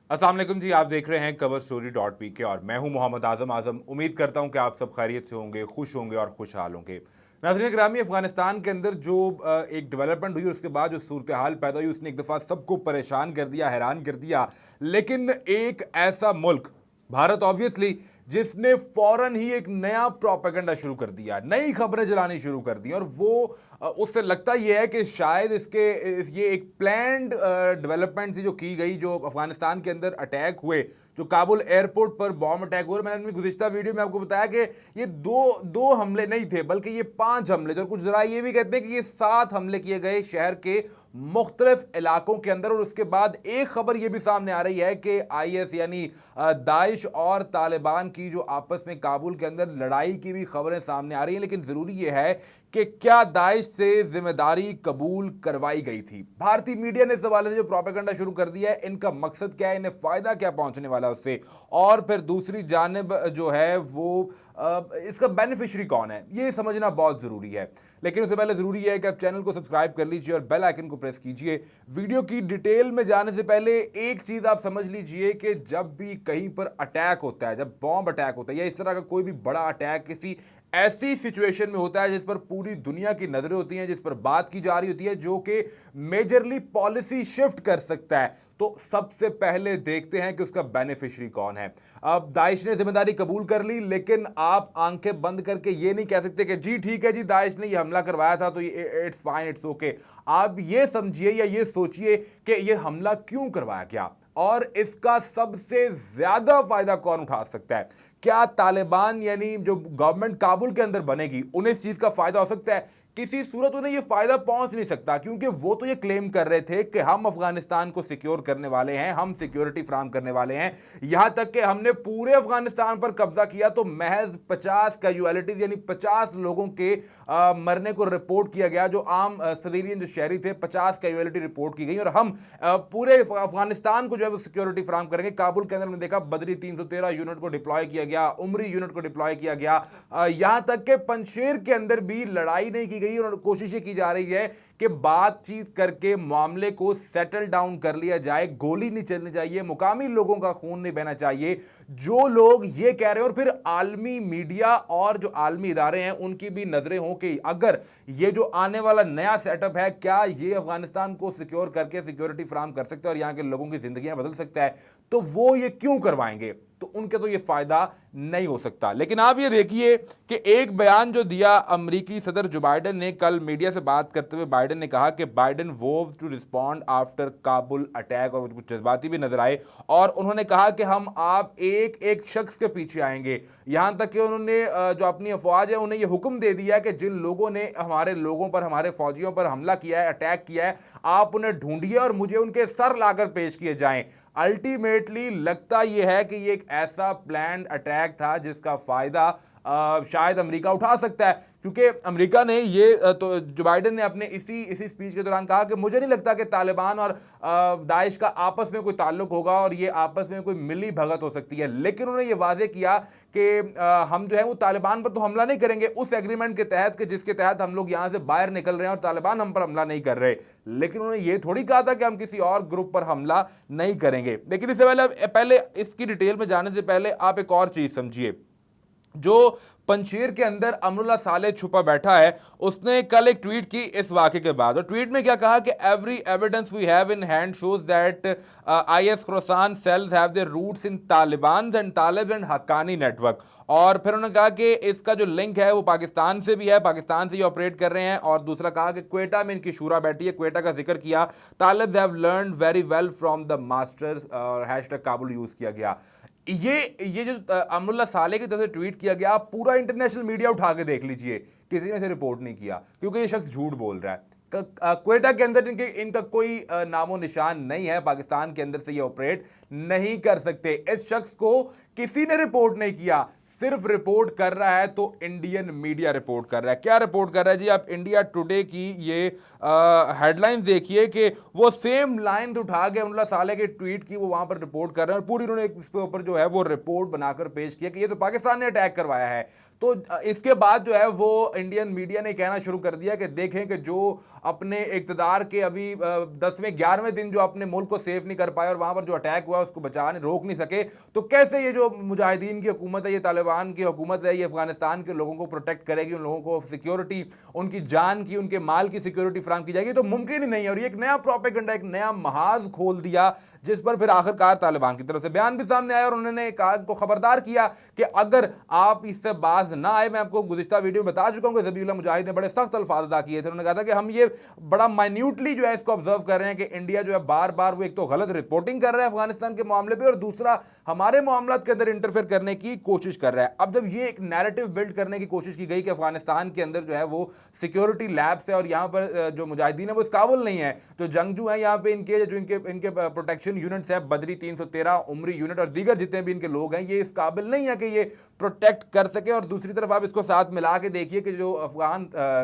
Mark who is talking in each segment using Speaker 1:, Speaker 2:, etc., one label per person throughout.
Speaker 1: अस्सलाम वालेकुम जी, आप देख रहे हैं coverstory.pk और मैं हूं मोहम्मद आजम आजम। उम्मीद करता हूं कि आप सब खैरियत से होंगे, खुश होंगे और खुशहाल होंगे। नाज़रीन ग्रामी, अफगानिस्तान के अंदर जो एक डेवलपमेंट हुई, उसके बाद जो सूरत हाल पैदा हुई, उसने एक दफ़ा सबको परेशान कर दिया, हैरान कर दिया। लेकिन एक ऐसा मुल्क भारत ऑब्वियसली, जिसने फौरन ही एक नया प्रोपेगेंडा शुरू कर दिया, नई खबरें चलानी शुरू कर दी। और वो उससे लगता यह है कि शायद ये एक प्लान्ड डेवलपमेंट थी जो की गई, जो अफगानिस्तान के अंदर अटैक हुए, जो काबुल एयरपोर्ट पर बॉम्ब अटैक हुए। मैंने अपनी गुज़िश्ता वीडियो में आपको बताया कि ये दो हमले नहीं थे, बल्कि ये 5 हमले थे। और कुछ जरा ये भी कहते हैं कि ये 7 हमले किए गए शहर के मुख्तलिफ इलाकों के अंदर। और उसके बाद एक खबर यह भी सामने आ रही है कि IS यानी दाइश और तालिबान की जो आपस में काबुल के अंदर लड़ाई की भी खबरें सामने आ रही हैं। लेकिन जरूरी यह है कि क्या दाइश से जिम्मेदारी कबूल करवाई गई थी? भारतीय मीडिया ने इस हवाले से जो प्रोपेगेंडा शुरू कर दिया है, इनका मकसद क्या है, इन्हें फायदा क्या पहुंचने वाला है उससे, और फिर दूसरी जानिब जो है वो इसका बेनिफिशियरी कौन है, ये समझना बहुत जरूरी है। लेकिन उससे पहले जरूरी है कि आप चैनल को सब्सक्राइब कर लीजिए और बेल आइकन को प्रेस कीजिए। वीडियो की डिटेल में जाने से पहले एक चीज आप समझ लीजिए कि जब भी कहीं पर अटैक होता है, जब बॉम्ब अटैक होता है या इस तरह का कोई भी बड़ा अटैक किसी ऐसी सिचुएशन में होता है जिस पर पूरी दुनिया की नजरें होती हैं, जिस पर बात की जा रही होती है, जो कि मेजरली पॉलिसी शिफ्ट कर सकता है, तो सबसे पहले देखते हैं कि उसका बेनिफिशियरी कौन है। अब दाइश ने जिम्मेदारी कबूल कर ली, लेकिन आप आंखें बंद करके ये नहीं कह सकते कि जी ठीक है जी, दाइश ने ये हमला करवाया था तो ये इट्स फाइन, इट्स ओके। आप ये समझिए या ये सोचिए कि ये हमला क्यों करवाया गया और इसका सबसे ज्यादा फायदा कौन उठा सकता है। क्या तालिबान यानी जो गवर्नमेंट काबुल के अंदर बनेगी, उन्हें इस चीज का फायदा हो सकता है? किसी सूरत उन्हें यह फायदा पहुंच नहीं सकता, क्योंकि वो तो ये क्लेम कर रहे थे कि हम अफगानिस्तान को सिक्योर करने वाले हैं, हम सिक्योरिटी फ्राहम करने वाले हैं। यहां तक कि हमने पूरे अफगानिस्तान पर कब्जा किया तो महज 50 कैजुअलिटीज यानी 50 लोगों के मरने को रिपोर्ट किया गया, जो आम सिविलियन जो शहरी थे, 50 कैजुअलिटी रिपोर्ट की गई। और हम पूरे अफगानिस्तान को जो है सिक्योरिटी फ्राहम करेंगे। काबुल के अंदर हमने देखा बदरी 313 यूनिट को डिप्लॉय किया गया, उमरी यूनिट को डिप्लॉय किया गया। यहां तक कि पंजशेर के अंदर भी लड़ाई नहीं की गई और कोशिश ये की जा रही है कि बातचीत करके मामले को सेटल डाउन कर लिया जाए। गोली नहीं चलनी चाहिए, मुकामी लोगों का खून नहीं बहना चाहिए, जो लोग ये कह रहे हैं। और फिर आलमी मीडिया और जो आलमी इदारे हैं, उनकी भी नजरें हों कि अगर ये जो आने वाला नया सेटअप है, क्या ये अफगानिस्तान को सिक्योर करके सिक्योरिटी फ्राहम कर सकता है और यहां के लोगों की जिंदगियां बदल सकता है, तो वो ये क्यों करवाएंगे? तो उनके तो ये फायदा नहीं हो सकता। लेकिन आप ये देखिए कि एक बयान जो दिया अमेरिकी सदर जो बाइडेन ने, कल मीडिया से बात करते हुए बाइडेन ने कहा कि Biden vow to respond after Kabul attack, और कुछ जज्बाती भी नजर आए। और उन्होंने कहा कि हम आप एक एक शख्स के पीछे आएंगे। यहां तक कि उन्होंने जो अपनी अफवाज है उन्हें यह हुक्म दे दिया कि जिन लोगों ने हमारे लोगों पर, हमारे फौजियों पर हमला किया है, अटैक किया है, आप उन्हें ढूंढिए और मुझे उनके सर लाकर पेश किए जाएं। अल्टीमेटली लगता यह है कि यह एक ऐसा प्लान्ड अटैक था जिसका फायदा शायद अमेरिका उठा सकता है, क्योंकि अमेरिका ने ये तो जो बाइडेन ने अपने इसी स्पीच के दौरान कहा कि मुझे नहीं लगता कि तालिबान और दाइश का आपस में कोई ताल्लुक होगा और ये आपस में कोई मिली भगत हो सकती है। लेकिन उन्होंने ये वाजे किया कि हम जो है वो तालिबान पर तो हमला नहीं करेंगे उस एग्रीमेंट के तहत कि जिसके तहत हम लोग यहां से बाहर निकल रहे हैं और तालिबान हम पर हमला नहीं कर रहे। लेकिन उन्होंने ये थोड़ी कहा था कि हम किसी और ग्रुप पर हमला नहीं करेंगे। लेकिन इससे पहले इसकी डिटेल में जाने से पहले आप एक और चीज समझिए। जो पंजशेर के अंदर अमरुल्लाह साले छुपा बैठा है, उसने कल एक ट्वीट की इस वाक़े के बाद। और ट्वीट में क्या कहा कि every evidence we have in hand shows that IS Khorasan cells have their roots in Taliban and Talib and Haqqani network. और फिर उन्होंने कहा कि इसका जो लिंक है वो पाकिस्तान से भी है, पाकिस्तान से ये ऑपरेट कर रहे हैं। और दूसरा कहा कि क्वेटा में इनकी शूरा बैठी है, क्वेटा का जिक्र किया। Taliban have learn very well from the masters और हैशटैग काबुल यूज किया गया। ये जो अमरुल्लाह साले की तरफ से ट्वीट किया गया, पूरा इंटरनेशनल मीडिया उठा के देख लीजिए, किसी ने इसे रिपोर्ट नहीं किया, क्योंकि ये शख्स झूठ बोल रहा है। क्वेटा के अंदर इनका कोई नामो निशान नहीं है, पाकिस्तान के अंदर से ये ऑपरेट नहीं कर सकते। इस शख्स को किसी ने रिपोर्ट नहीं किया, सिर्फ रिपोर्ट कर रहा है तो इंडियन मीडिया रिपोर्ट कर रहा है। क्या रिपोर्ट कर रहा है जी? आप इंडिया टुडे की ये हेडलाइंस देखिए कि वो सेम लाइन उठा के अमरुल्लाह साले के ट्वीट की वो वहां पर रिपोर्ट कर रहे हैं और पूरी उन्होंने इसके ऊपर जो है वो रिपोर्ट बनाकर पेश किया कि ये तो पाकिस्तान ने अटैक करवाया है। तो इसके बाद जो है वो इंडियन मीडिया ने कहना शुरू कर दिया कि देखें कि जो अपने इक़्तिदार के अभी 10वें 11वें दिन जो अपने मुल्क को सेफ नहीं कर पाए और वहां पर जो अटैक हुआ उसको बचाने रोक नहीं सके, तो कैसे ये जो मुजाहिदीन की हुकूमत है, ये तालिबान की हुकूमत है, ये अफगानिस्तान के लोगों को प्रोटेक्ट करेगी, उन लोगों को सिक्योरिटी, उनकी जान की, उनके माल की सिक्योरिटी फराहम की जाएगी? तो मुमकिन ही नहीं है। और ये एक नया प्रोपेगेंडा, एक नया महाज खोल दिया, जिस पर फिर आखिरकार तालिबान की तरफ से बयान भी सामने आया और उन्होंने कहा को खबरदार किया कि अगर आप इससे बाज ना आए, मैं आपको गुज़िश्ता वीडियो में बता चुका हूं कि ज़बीहुल्लाह मुजाहिद ने बड़े सख्त अल्फाज अदा किए थे। उन्होंने कहा था कि हम ये बड़ा माइन्यूटली जो है इसको ऑब्जर्व कर रहे हैं कि इंडिया जो है बार बार वो एक तो गलत रिपोर्टिंग कर रहा है अफगानिस्तान के मामले पर और दूसरा हमारे मामलात के अंदर इंटरफेयर करने की कोशिश कर रहा है। अब जब ये एक नैरेटिव बिल्ड करने की कोशिश की गई कि अफगानिस्तान के अंदर जो है वो सिक्योरिटी लैब्स है और यहाँ पर जो मुजाहिदीन है वो इस काबुल नहीं है, जो जंगजू है यहाँ पे इनके जो इनके प्रोटेक्शन यूनिट्स है, बदरी 313 उमरी यूनिट और दीगर जितने भी इनके लोग हैं, ये इस काबिल नहीं है कि ये प्रोटेक्ट कर सके। और दूसरी तरफ आप इसको साथ मिला के देखिए कि जो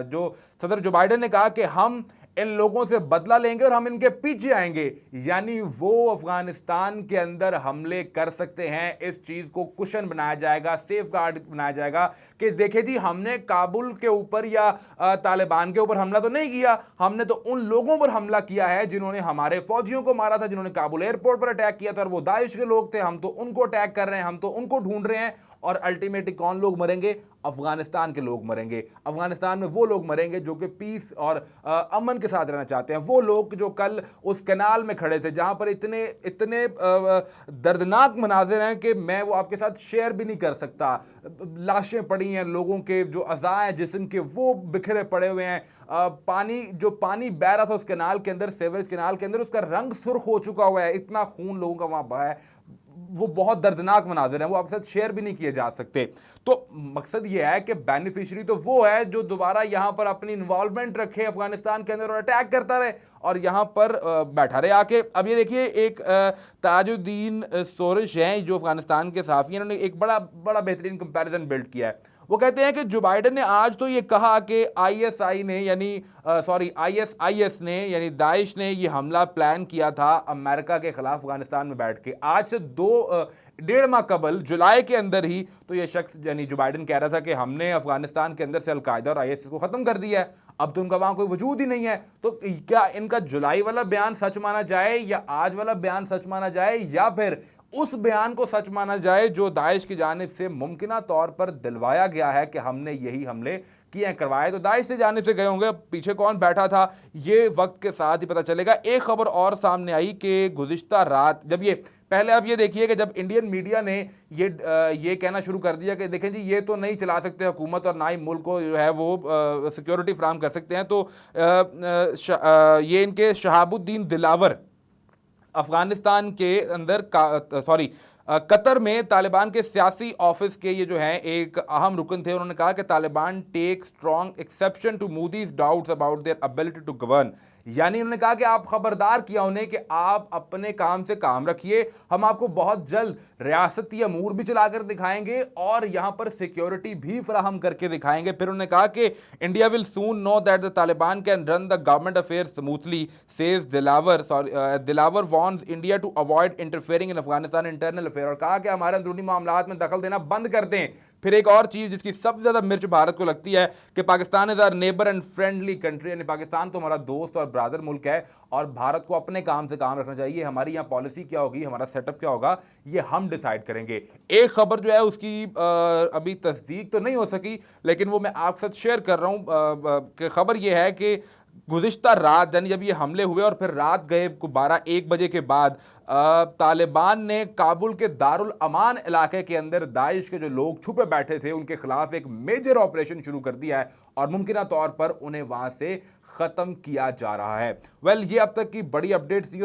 Speaker 1: जो सदर जो बाइडेन ने कहा कि हम इन लोगों से बदला लेंगे और हम इनके पीछे आएंगे, यानी वो अफगानिस्तान के अंदर हमले कर सकते हैं। इस चीज को कुशन बनाया जाएगा, सेफ गार्ड बनाया जाएगा कि देखे जी हमने काबुल के ऊपर या तालिबान के ऊपर हमला तो नहीं किया, हमने तो उन लोगों पर हमला किया है जिन्होंने हमारे फौजियों को मारा था, जिन्होंने काबुल एयरपोर्ट पर अटैक किया था और वो दाइश के लोग थे। हम तो उनको अटैक कर रहे हैं, हम तो उनको ढूंढ रहे हैं और अल्टीमेटली कौन लोग मरेंगे? अफगानिस्तान के लोग मरेंगे। अफगानिस्तान में वो लोग मरेंगे जो कि पीस और अमन के साथ रहना चाहते हैं। वो लोग जो कल उस कैनाल में खड़े थे जहां पर इतने इतने दर्दनाक मनाजिर हैं कि मैं वो आपके साथ शेयर भी नहीं कर सकता। लाशें पड़ी हैं, लोगों के जो अज़ा हैं जिस्म के वो बिखरे पड़े हुए हैं। पानी जो पानी बह रहा था उस कैनाल के अंदर, सेवरेज कैनाल के अंदर, उसका रंग सुर्ख हो चुका हुआ है। इतना खून लोगों का वहां बहा है, वो बहुत दर्दनाक मनाजिर हैं, वो आपके साथ शेयर भी नहीं किए जा सकते। तो मकसद ये है कि बेनिफिशियरी तो वो है जो दोबारा यहां पर अपनी इन्वॉल्वमेंट रखे अफगानिस्तान के अंदर और अटैक करता रहे और यहां पर बैठा रहे आके। अब ये देखिए एक ताजुद्दीन सोरिश हैं जो अफगानिस्तान के सहाफ़ी हैं, उन्होंने एक बड़ा बेहतरीन कंपैरिजन बिल्ड किया है। वो कहते हैं कि जो बाइडेन ने आज तो ये कहा कि आईएसआई ने यानी आईएसआईएस ने यानी दाइश ने ये हमला प्लान किया था अमेरिका के खिलाफ अफगानिस्तान में बैठ के। आज से 1.5 माह कबल जुलाई के अंदर ही तो ये शख्स यानी जो बाइडेन कह रहा था कि हमने अफगानिस्तान के अंदर से अलकायदा और आईएसआईएस को खत्म कर दिया है, अब तो उनका वहां कोई वजूद ही नहीं है। तो क्या इनका जुलाई वाला बयान सच माना जाए या आज वाला बयान सच माना जाए या फिर उस बयान को सच माना जाए जो दाइश की जानिब से मुमकिना तौर पर दिलवाया गया है कि हमने यही हमले किए हैं, करवाए? तो दाइश से जानिब से गए होंगे, पीछे कौन बैठा था ये वक्त के साथ ही पता चलेगा। एक खबर और सामने आई कि गुज़िश्ता रात जब ये पहले आप ये देखिए कि जब इंडियन मीडिया ने ये कहना शुरू कर दिया कि देखें जी ये तो नहीं चला सकते हुकूमत और ना ही मुल्क को जो है वो सिक्योरिटी फराहम कर सकते हैं, तो ये इनके शहाबुद्दीन दिलावर अफगानिस्तान के अंदर कतर में तालिबान के सियासी ऑफिस के ये जो हैं एक अहम रुकन थे। उन्होंने कहा कि Taliban take strong exception to Moody's doubts about their ability to govern, यानी उन्होंने कहा कि आप खबरदार किया उन्हें कि आप अपने काम से काम रखिए, हम आपको बहुत जल्द रियासती अमूर भी चलाकर दिखाएंगे और यहां पर सिक्योरिटी भी फराहम करके दिखाएंगे। फिर उन्होंने कहा कि India will soon know that the Taliban can run the government affair smoothly, says Dilawar warns India to avoid interfering in Afghanistan internal affair, और कहा कि हमारे अंदरूनी मामलात में दखल देना बंद कर दें। फिर एक और चीज जिसकी सबसे ज्यादा मिर्च भारत को लगती है कि Pakistan is our neighbour and friendly country, यानी पाकिस्तान तो हमारा दोस्त और ब्रादर मुल्क है और भारत को अपने काम से काम रखना चाहिए। हमारी यहाँ पॉलिसी क्या होगी, हमारा सेटअप क्या होगा, ये हम डिसाइड करेंगे। एक खबर जो है उसकी अभी तस्दीक तो नहीं हो सकी, लेकिन वो मैं आपके साथ शेयर कर रहा हूँ। खबर ये है कि गुज़िश्ता रात यानी जब ये हमले हुए और फिर रात गए 12-1 बजे के बाद तालिबान ने काबुल के दारुल अमान इलाके के अंदर दाइश के जो लोग छुपे बैठे थे उनके खिलाफ एक मेजर ऑपरेशन शुरू कर दिया है और मुमकिना तौर पर उन्हें वहां से ख़त्म किया जा रहा है। ये अब तक की बड़ी अपडेट्स थी।